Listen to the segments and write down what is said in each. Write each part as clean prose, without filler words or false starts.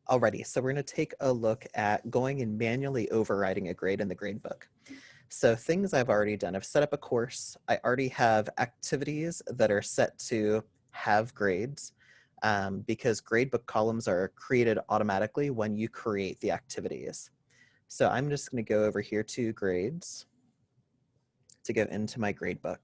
Alrighty, so we're going to take a look at going and manually overriding a grade in the gradebook. So things I've already done, I've set up a course. I already have activities that are set to have grades because gradebook columns are created automatically when you create the activities. So I'm just going to go over here to grades to go into my gradebook.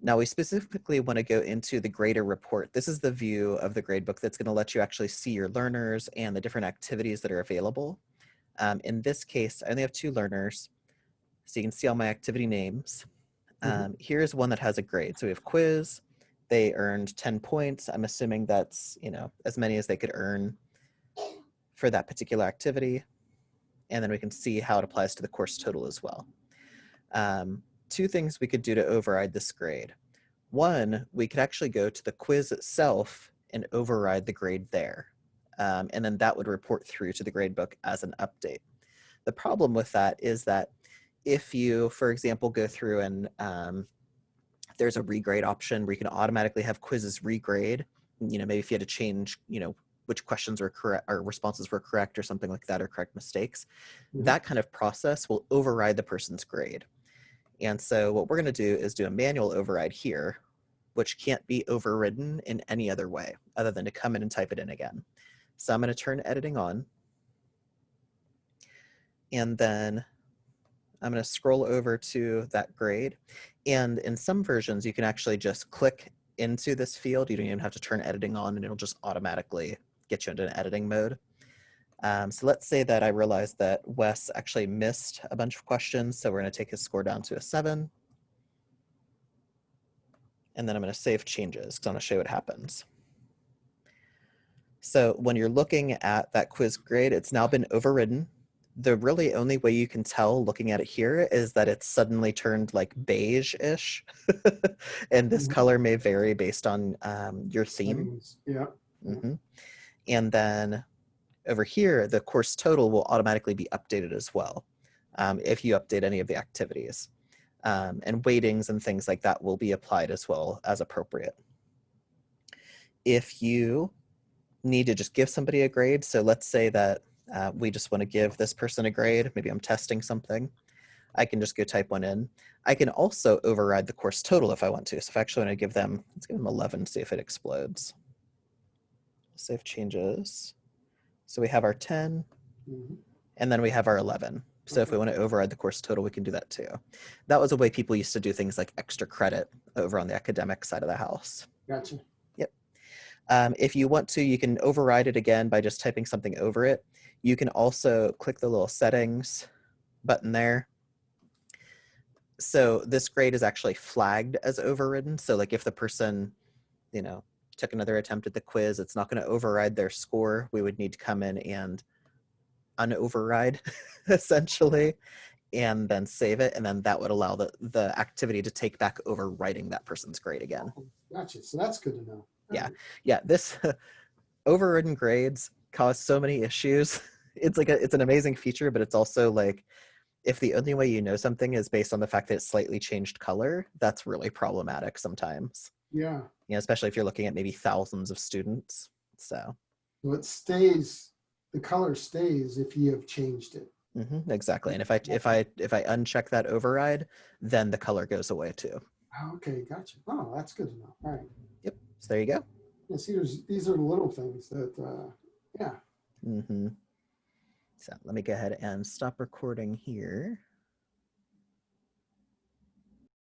Now we specifically want to go into the grader report. This is the view of the gradebook that's going to let you actually see your learners and the different activities that are available. In this case, I only have 2 learners, so you can see all my activity names. Here's one that has a grade. So we have quiz. They earned 10 points. I'm assuming that's, as many as they could earn for that particular activity. And then we can see how it applies to the course total as well. 2 things we could do to override this grade. One, we could actually go to the quiz itself and override the grade there. And then that would report through to the gradebook as an update. The problem with that is that if you, for example, go through and there's a regrade option where you can automatically have quizzes regrade, maybe if you had to change, which questions were correct or responses were correct or something like that, or correct mistakes, that kind of process will override the person's grade. And so what we're going to do is do a manual override here, which can't be overridden in any other way other than to come in and type it in again. So I'm going to turn editing on. And then I'm going to scroll over to that grade. And in some versions, you can actually just click into this field. You don't even have to turn editing on, and it'll just automatically get you into an editing mode. So let's say that I realized that Wes actually missed a bunch of questions. So we're going to take his score down to a 7. And then I'm going to save changes because I want to show you what happens. So when you're looking at that quiz grade, it's now been overridden. The really only way you can tell looking at it here is that it's suddenly turned like beige-ish. And this color may vary based on your theme. Yeah. And then over here, the course total will automatically be updated as well if you update any of the activities. And weightings and things like that will be applied as well as appropriate. If you need to just give somebody a grade, so let's say that we just want to give this person a grade, maybe I'm testing something, I can just go type one in. I can also override the course total if I want to. So if I actually want to give them, let's give them 11, see if it explodes. Save changes. So we have our 10, and then we have our 11. So if we want to override the course total, we can do that too. That was a way people used to do things like extra credit over on the academic side of the house. Gotcha. Yep. If you want to, you can override it again by just typing something over it. You can also click the little settings button there. So this grade is actually flagged as overridden. So like if the person, took another attempt at the quiz, it's not going to override their score. We would need to come in and unoverride essentially, and then save it. And then that would allow the activity to take back over writing that person's grade again. Gotcha. So that's good to know. Yeah. This overridden grades cause so many issues. It's an amazing feature, but it's also like, if the only way you know something is based on the fact that it's slightly changed color, that's really problematic sometimes. Yeah. Especially if you're looking at maybe thousands of students. So it stays, the color stays if you have changed it. Exactly. And if I uncheck that override, then the color goes away too. Okay, gotcha. Oh, that's good to know. All right. Yep. So there you go. Yeah, see, these are the little things that, yeah. So let me go ahead and stop recording here.